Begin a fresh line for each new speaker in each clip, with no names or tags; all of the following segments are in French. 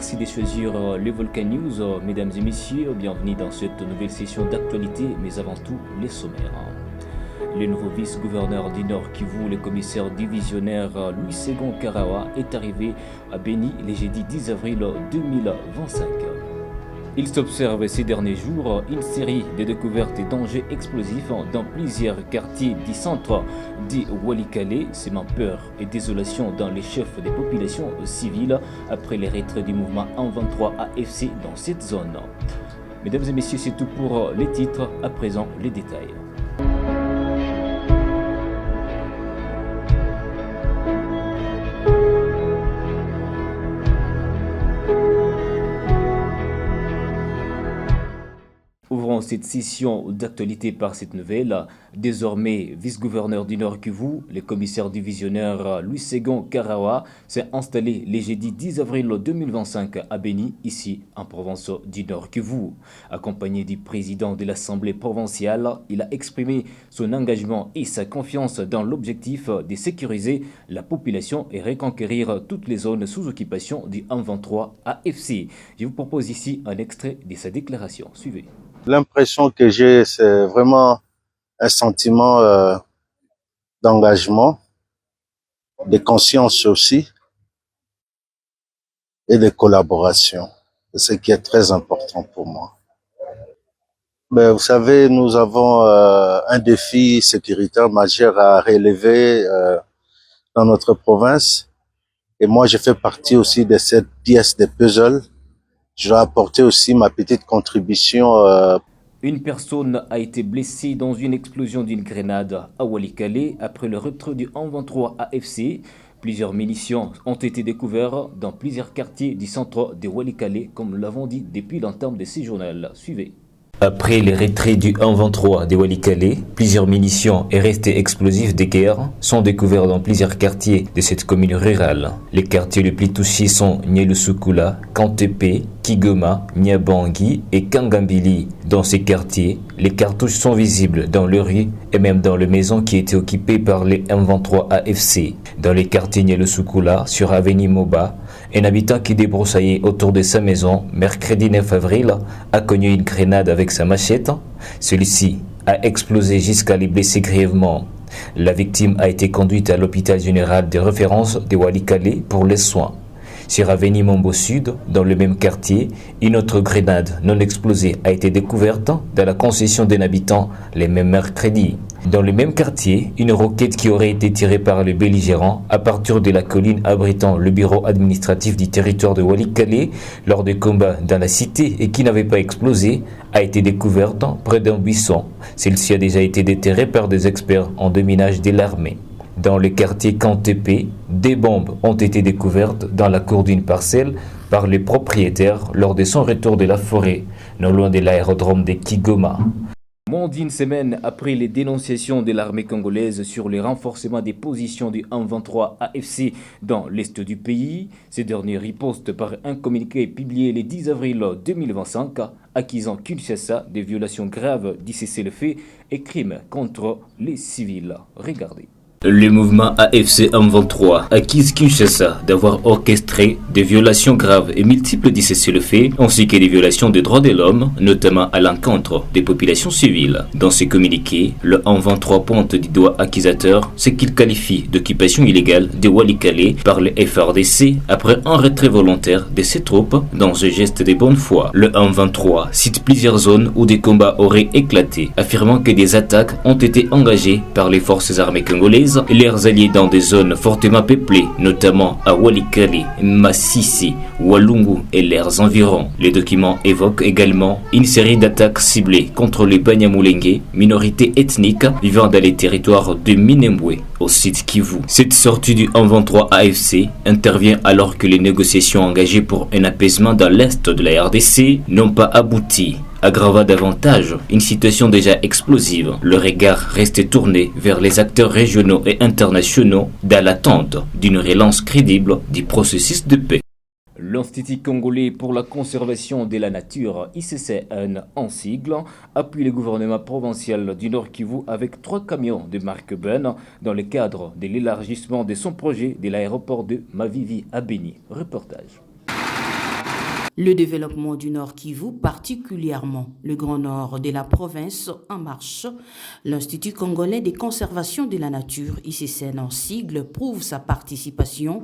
merci de choisir les Volcan News. Mesdames et messieurs, bienvenue dans cette nouvelle session d'actualité, mais avant tout, les sommaires. Le nouveau vice-gouverneur du Nord Kivu, le commissaire divisionnaire Louis Ségon Karawa, est arrivé à Béni le jeudi 10 avril 2025. Il s'observe ces derniers jours une série de découvertes et dangers explosifs dans plusieurs quartiers du centre de Walikale, semant peur et désolation dans les chefs des populations civiles après les retraits du mouvement 123 AFC dans cette zone. Mesdames et messieurs, c'est tout pour les titres. À présent, les détails. Ouvrons cette session d'actualité par cette nouvelle. Désormais vice-gouverneur du Nord Kivu, le commissaire divisionnaire Louis Ségon Karawa s'est installé le jeudi 10 avril 2025 à Béni, ici en province du Nord Kivu. Accompagné du président de l'Assemblée provinciale, il a exprimé son engagement et sa confiance dans l'objectif de sécuriser la population et reconquérir toutes les zones sous occupation du 123 AFC. Je vous propose ici un extrait de sa déclaration. Suivez.
L'impression que j'ai, c'est vraiment un sentiment d'engagement, de conscience aussi et de collaboration. C'est ce qui est très important pour moi. Mais vous savez, nous avons un défi sécuritaire majeur à relever dans notre province. Et moi, je fais partie aussi de cette pièce de puzzle. Je dois apporter aussi ma petite contribution.
Une personne a été blessée dans une explosion d'une grenade à Walikale après le retrait du 123 AFC. Plusieurs munitions ont été découvertes dans plusieurs quartiers du centre de Walikale, comme nous l'avons dit depuis l'entame de ce journal. Suivez. Après les retraits du 123 de Walikale, plusieurs munitions et restes explosifs de guerre sont découverts dans plusieurs quartiers de cette commune rurale. Les quartiers les plus touchés sont Nyelusukula, Kantepe, Kigoma, Nyabangi et Kangambili. Dans ces quartiers, les cartouches sont visibles dans le rues et même dans les maisons qui étaient occupées par les M23 AFC. Dans les quartiers Nyelusukula, sur Avenue Moba, un habitant qui débroussaillait autour de sa maison mercredi 9 avril a cogné une grenade avec sa machette. Celui-ci a explosé jusqu'à les blesser grièvement. La victime a été conduite à l'hôpital général de référence de Walikale pour les soins. Sur Avenue Mombo Sud, dans le même quartier, une autre grenade non explosée a été découverte dans la concession d'un habitant le même mercredi. Dans le même quartier, une roquette qui aurait été tirée par les belligérants à partir de la colline abritant le bureau administratif du territoire de Walikale lors des combats dans la cité et qui n'avait pas explosé a été découverte près d'un buisson. Celle-ci a déjà été déterrée par des experts en déminage de l'armée. Dans le quartier Kantepe, des bombes ont été découvertes dans la cour d'une parcelle par les propriétaires lors de son retour de la forêt, non loin de l'aérodrome de Kigoma. Moins d'une semaine après les dénonciations de l'armée congolaise sur le renforcement des positions du 123 AFC dans l'est du pays, ces derniers ripostent par un communiqué publié le 10 avril 2025 accusant Kinshasa des violations graves du cessez-le-feu et crimes contre les civils. Regardez. Le mouvement AFC M23 accuse Kinshasa d'avoir orchestré des violations graves et multiples du cessez-le-feu ainsi que des violations des droits de l'homme, notamment à l'encontre des populations civiles. Dans ce communiqué, le M23 pointe du doigt accusateur ce qu'il qualifie d'occupation illégale de Walikale par le FRDC après un retrait volontaire de ses troupes dans un geste de bonne foi. Le M23 cite plusieurs zones où des combats auraient éclaté, affirmant que des attaques ont été engagées par les forces armées congolaises et leurs alliés dans des zones fortement peuplées, notamment à Walikale, Massissi, Walungu et leurs environs. Les documents évoquent également une série d'attaques ciblées contre les Banyamulenge, minorité ethnique vivant dans les territoires de Minembwe, au sud Kivu. Cette sortie du 123 AFC intervient alors que les négociations engagées pour un apaisement dans l'est de la RDC n'ont pas abouti, aggravant davantage une situation déjà explosive. Le regard reste tourné vers les acteurs régionaux et internationaux dans l'attente d'une relance crédible du processus de paix. L'Institut congolais pour la conservation de la nature, ICCN en sigle, appuie le gouvernement provincial du Nord Kivu avec 3 camions de marque Ben dans le cadre de l'élargissement de son projet de l'aéroport de Mavivi à Béni. Reportage.
Le développement du Nord Kivu, particulièrement le Grand Nord de la province En Marche, l'Institut congolais de conservation de la nature, ICCN en sigle, prouve sa participation,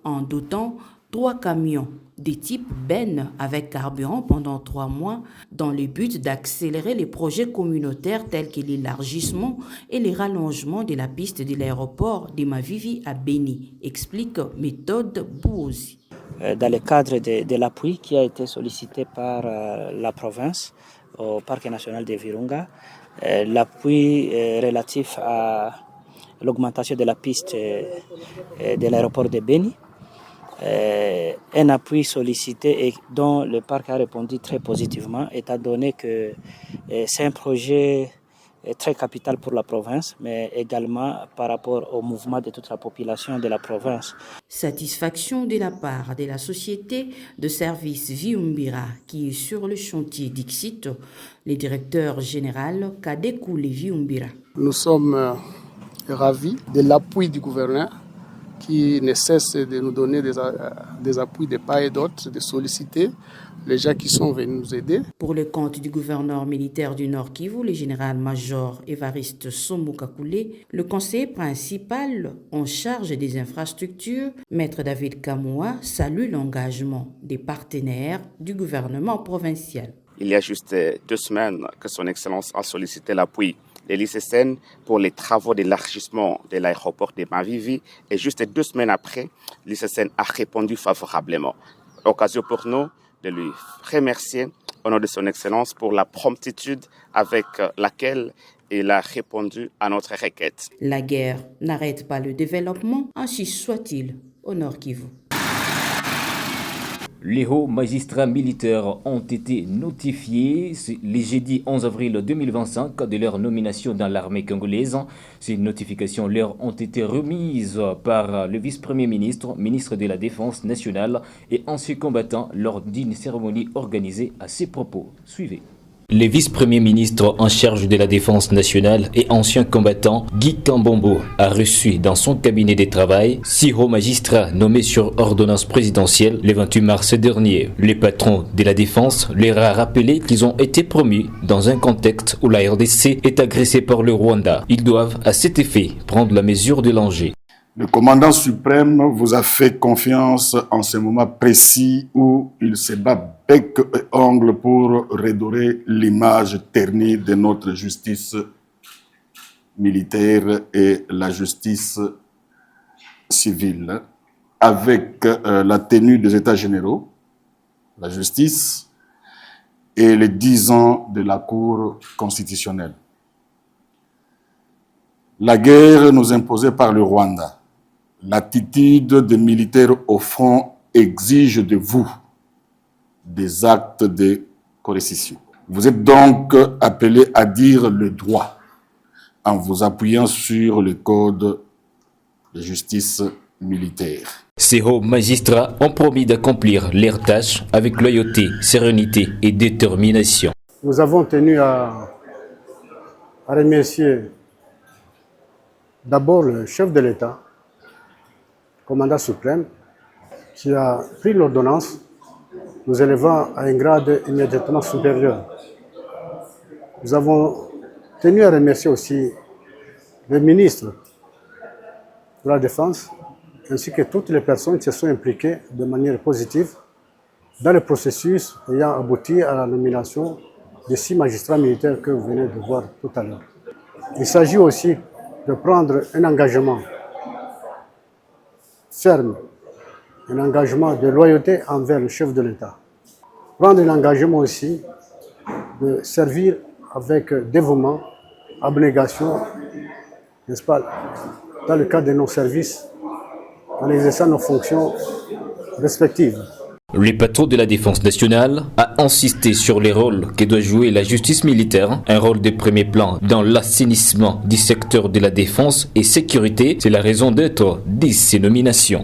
en dotant 3 camions de type benne avec carburant pendant 3 mois dans le but d'accélérer les projets communautaires tels que l'élargissement et le rallongement de la piste de l'aéroport de Mavivi à Beni, explique Méthode Bouozi.
Dans le cadre de l'appui qui a été sollicité par la province au Parc national de Virunga, l'appui relatif à l'augmentation de la piste de l'aéroport de Beni, un appui sollicité et dont le parc a répondu très positivement, étant donné que c'est un projet très capital pour la province, mais également par rapport au mouvement de toute la population de la province.
Satisfaction de la part de la société de service Viumbira qui est sur le chantier d'Ixit, le directeur général Kadekoule Viumbira.
Nous sommes ravis de l'appui du gouverneur qui ne cesse de nous donner des appuis de part et d'autre, de solliciter les gens qui sont venus nous aider.
Pour le compte du gouverneur militaire du Nord Kivu, le général-major Évariste Somokakoulé, le conseiller principal en charge des infrastructures, Maître David Kamoua, salue l'engagement des partenaires du gouvernement provincial.
Il y a juste 2 semaines que son Excellence a sollicité l'appui de l'ICCN pour les travaux d'élargissement de l'aéroport de Mavivi et juste 2 semaines après, l'ICCN a répondu favorablement. Occasion pour nous de lui remercier au nom de son Excellence pour la promptitude avec laquelle il a répondu à notre requête.
La guerre n'arrête pas le développement, ainsi soit-il au Nord Kivu.
Les hauts magistrats militaires ont été notifiés le jeudi 11 avril 2025 de leur nomination dans l'armée congolaise. Ces notifications leur ont été remises par le vice-premier ministre, ministre de la Défense nationale et ancien combattant lors d'une cérémonie organisée à ses propos. Suivez. Le vice-premier ministre en charge de la défense nationale et ancien combattant Guy Kambombo a reçu dans son cabinet de travail 6 hauts magistrats nommés sur ordonnance présidentielle le 28 mars dernier. Le patron de la défense leur a rappelé qu'ils ont été promus dans un contexte où la RDC est agressée par le Rwanda. Ils doivent à cet effet prendre la mesure de l'enjeu.
Le commandant suprême vous a fait confiance en ce moment précis où il se bat bec et ongle pour redorer l'image ternie de notre justice militaire et la justice civile avec la tenue des États généraux, la justice et les 10 ans de la Cour constitutionnelle. La guerre nous imposée par le Rwanda. L'attitude des militaires au front exige de vous des actes de coercition. Vous êtes donc appelés à dire le droit en vous appuyant sur le code de justice militaire.
Ces hauts magistrats ont promis d'accomplir leurs tâches avec loyauté, sérénité et détermination.
Nous avons tenu à remercier d'abord le chef de l'État, commandant suprême, qui a pris l'ordonnance, nous élevant à un grade immédiatement supérieur. Nous avons tenu à remercier aussi le ministre de la Défense, ainsi que toutes les personnes qui se sont impliquées de manière positive dans le processus ayant abouti à la nomination des 6 magistrats militaires que vous venez de voir tout à l'heure. Il s'agit aussi de prendre un engagement ferme, un engagement de loyauté envers le chef de l'État. Prendre l'engagement aussi de servir avec dévouement, abnégation, n'est-ce pas, dans le cadre de nos services, en exerçant nos fonctions respectives.
Le patron de la défense nationale a insisté sur les rôles que doit jouer la justice militaire, un rôle de premier plan dans l'assainissement du secteur de la défense et sécurité. C'est la raison d'être de ces nominations.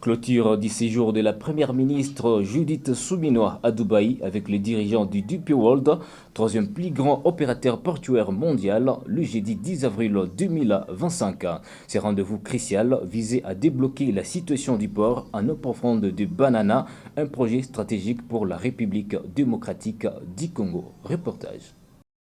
Clôture du séjour de la première ministre Judith Suminwa à Dubaï avec les dirigeants du DP World, troisième plus grand opérateur portuaire mondial, le jeudi 10 avril 2025. Ces rendez-vous crucial visait à débloquer la situation du port en eau profonde de Banana, un projet stratégique pour la République démocratique du Congo. Reportage.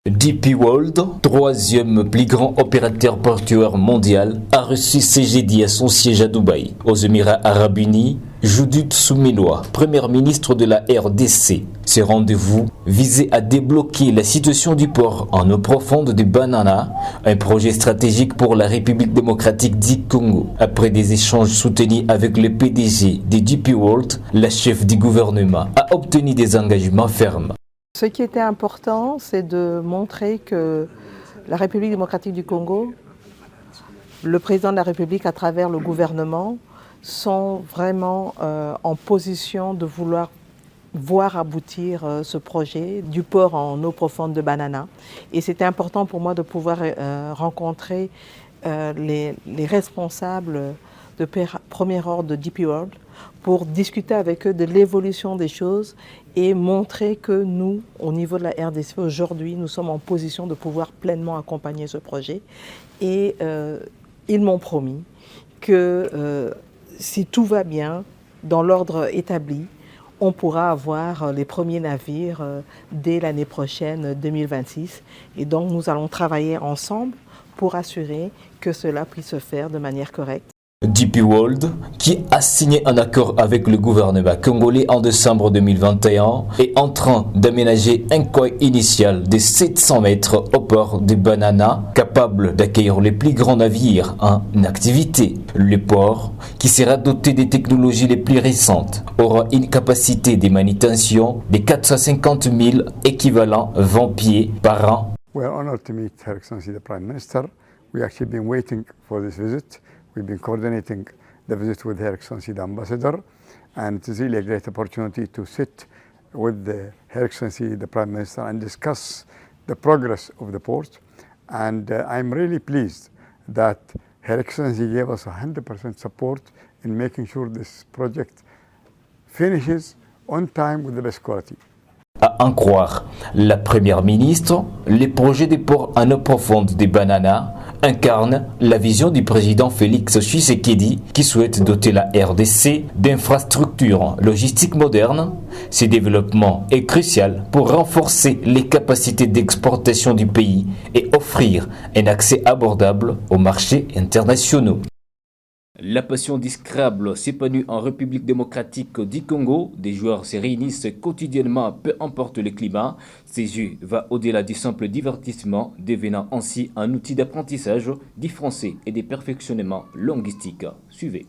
DP World, troisième plus grand opérateur portuaire mondial, a reçu ce jeudi à son siège à Dubaï. Aux Émirats Arabes Unis, Judith Suminwa, première ministre de la RDC. Ces rendez-vous visaient à débloquer la situation du port en eau profonde de Banana, un projet stratégique pour la République démocratique du Congo. Après des échanges soutenus avec le PDG de DP World, la chef du gouvernement a obtenu des engagements fermes.
Ce qui était important, c'est de montrer que la République démocratique du Congo, le président de la République à travers le gouvernement, sont vraiment en position de vouloir voir aboutir ce projet du port en eau profonde de Banana. Et c'était important pour moi de pouvoir rencontrer les responsables de premier ordre de DP World pour discuter avec eux de l'évolution des choses et montrer que nous, au niveau de la RDC, aujourd'hui, nous sommes en position de pouvoir pleinement accompagner ce projet. Et ils m'ont promis que si tout va bien, dans l'ordre établi, on pourra avoir les premiers navires dès l'année prochaine, 2026. Et donc, nous allons travailler ensemble pour assurer que cela puisse se faire de manière correcte.
DP World, qui a signé un accord avec le gouvernement congolais en décembre 2021, est en train d'aménager un quai initial de 700 mètres au port de Banana, capable d'accueillir les plus grands navires en activité. Le port, qui sera doté des technologies les plus récentes, aura une capacité de manutention de 450 000 équivalents 20 pieds par an.
We are honored to meet Her Excellency the Prime Minister. We actually been waiting for this visit. We've been coordinating the visit with Her Excellency the Ambassador, and it is really a great opportunity to sit with Her Excellency the Prime Minister and discuss the progress of the port. And I'm really pleased that Her Excellency gave us 100% support in making sure this project finishes on time with the best quality.
À en croire la première ministre, les projets des ports en eau profonde des Banana incarnent la vision du président Félix Tshisekedi qui souhaite doter la RDC d'infrastructures logistiques modernes. Ce développement est crucial pour renforcer les capacités d'exportation du pays et offrir un accès abordable aux marchés internationaux. La passion du Scrabble s'épanouit en République démocratique du Congo. Des joueurs se réunissent quotidiennement, peu importe le climat. Ce jeu va au-delà du simple divertissement, devenant ainsi un outil d'apprentissage du français et des perfectionnements linguistiques. Suivez.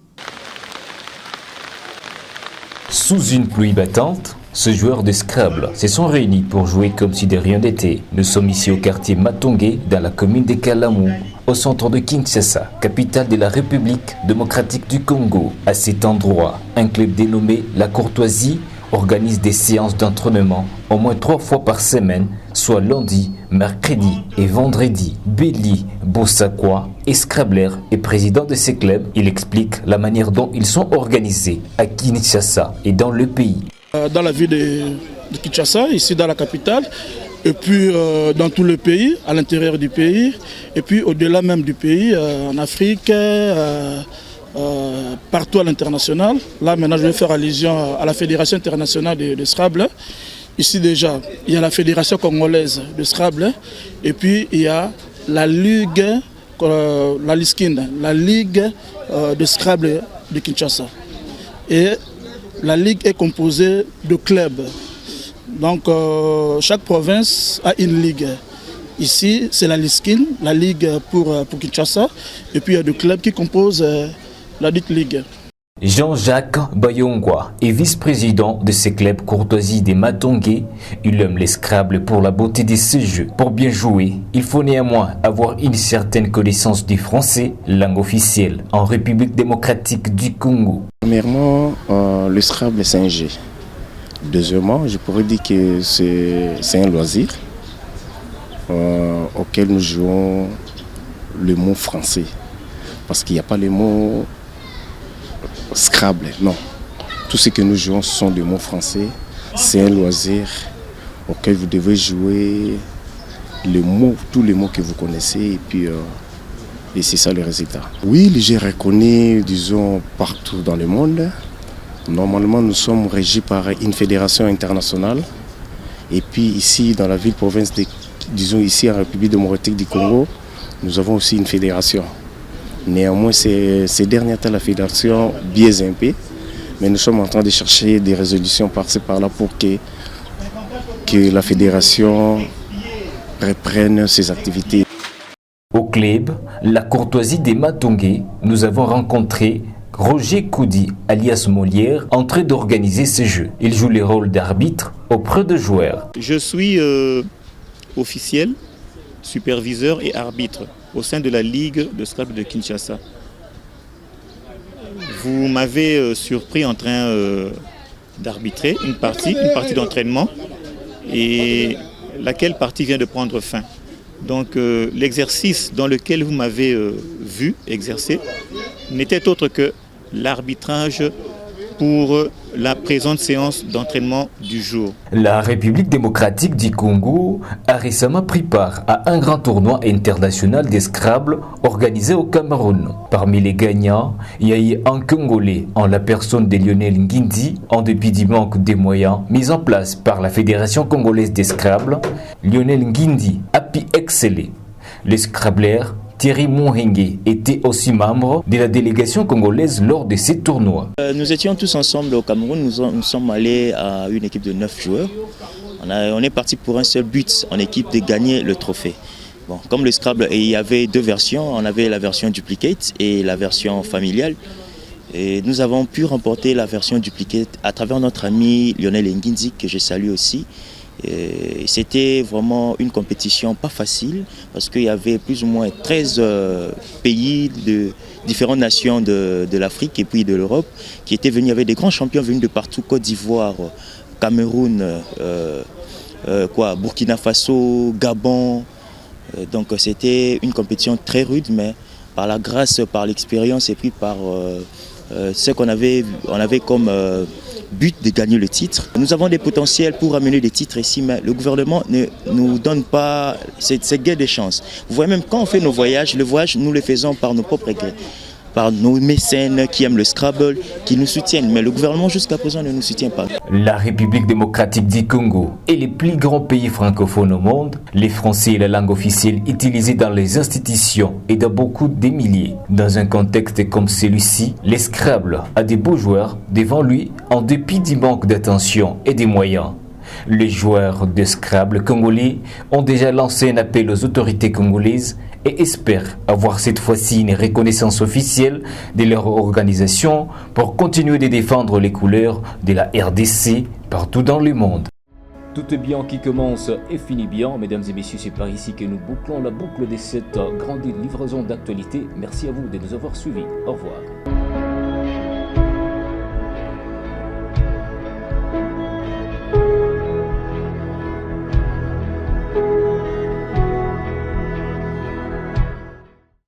Sous une pluie battante, ce joueur de Scrabble se sont réunis pour jouer comme si de rien n'était. Nous sommes ici au quartier Matongé, dans la commune de Kalamu, au centre de Kinshasa, capitale de la République démocratique du Congo. À cet endroit, un club dénommé La Courtoisie organise des séances d'entraînement au moins 3 fois par semaine, soit lundi, mercredi et vendredi. Béli Bossakwa est Scrabbler et président de ces clubs. Il explique la manière dont ils sont organisés à Kinshasa et dans le pays.
Dans la ville de Kinshasa, ici dans la capitale, et puis dans tout le pays, à l'intérieur du pays, et puis au-delà même du pays, en Afrique, partout à l'international. Là maintenant je vais faire allusion à la Fédération internationale de Scrabble. Ici déjà, il y a la Fédération congolaise de Scrabble, et puis il y a la Ligue, la Liskin, la Ligue de Scrabble de Kinshasa. Et la Ligue est composée de clubs. Donc chaque province a une ligue. Ici c'est la Liskin, la Ligue pour Kinshasa, et puis il y a des clubs qui composent la dite Ligue.
Jean-Jacques Bayongwa est vice-président de ce club Courtoisie des Matongé. Il aime les Scrabble pour la beauté de ce jeu. Pour bien jouer, il faut néanmoins avoir une certaine connaissance du français, langue officielle en République démocratique du Congo.
Premièrement, le Scrabble c'est un jeu. Deuxièmement, je pourrais dire que c'est un loisir auquel nous jouons le mot français. Parce qu'il n'y a pas le mot Scrabble, non. Tout ce que nous jouons, ce sont des mots français. C'est un loisir auquel vous devez jouer les mots, tous les mots que vous connaissez, et c'est ça le résultat. Oui, le jeu est reconnu, disons, partout dans le monde. Normalement, nous sommes régis par une fédération internationale. Et puis ici, dans la ville-province, disons ici en République démocratique du Congo, nous avons aussi une fédération. Néanmoins, ces derniers temps, la fédération biaise un peu. Mais nous sommes en train de chercher des résolutions par-ci par-là pour que la fédération reprenne ses activités.
Au club, la courtoisie des Matongé, nous avons rencontré Roger Koudi, alias Molière, en train d'organiser ce jeu. Il joue le rôle d'arbitre auprès de joueurs.
Je suis officiel, superviseur et arbitre au sein de la Ligue de Scrabble de Kinshasa. Vous m'avez surpris en train d'arbitrer une partie d'entraînement, et laquelle partie vient de prendre fin. Donc l'exercice dans lequel vous m'avez vu exercer n'était autre que l'arbitrage pour la présente séance d'entraînement du jour.
La République démocratique du Congo a récemment pris part à un grand tournoi international de Scrabble organisé au Cameroun. Parmi les gagnants, il y a eu un Congolais en la personne de Lionel Nguindi. En dépit du manque de moyens mis en place par la Fédération congolaise de Scrabble, Lionel Nguindi a pu exceller. Le Scrabbler Thierry Mouhengue était aussi membre de la délégation congolaise lors de ces tournois.
Nous étions tous ensemble au Cameroun, nous sommes allés à une équipe de 9 joueurs. On est parti pour un seul but en équipe de gagner le trophée. Bon, comme le Scrabble, il y avait deux versions, on avait la version duplicate et la version familiale. Et nous avons pu remporter la version duplicate à travers notre ami Lionel Nguindi, que je salue aussi. C'était vraiment une compétition pas facile parce qu'il y avait plus ou moins 13 pays de différentes nations de l'Afrique et puis de l'Europe qui étaient venus avec des grands champions venus de partout, Côte d'Ivoire, Cameroun, Burkina Faso, Gabon. Donc c'était une compétition très rude, mais par la grâce, par l'expérience et puis par ce qu'on avait comme but de gagner le titre. Nous avons des potentiels pour amener des titres ici, mais le gouvernement ne nous donne pas cette guerre des chances. Vous voyez, même quand on fait nos voyages, le voyage, nous le faisons par nos propres grés, par nos mécènes qui aiment le Scrabble, qui nous soutiennent. Mais le gouvernement, jusqu'à présent, ne nous soutient pas.
La République démocratique du Congo est le plus grand pays francophone au monde. Les Français est la langue officielle utilisée dans les institutions et dans beaucoup de milliers. Dans un contexte comme celui-ci, le Scrabble a des beaux joueurs devant lui en dépit du manque d'attention et des moyens. Les joueurs de Scrabble congolais ont déjà lancé un appel aux autorités congolaises et espèrent avoir cette fois-ci une reconnaissance officielle de leur organisation pour continuer de défendre les couleurs de la RDC partout dans le monde. Tout est bien qui commence et finit bien. Mesdames et messieurs, c'est par ici que nous bouclons la boucle de cette grande livraison d'actualité. Merci à vous de nous avoir suivis. Au revoir.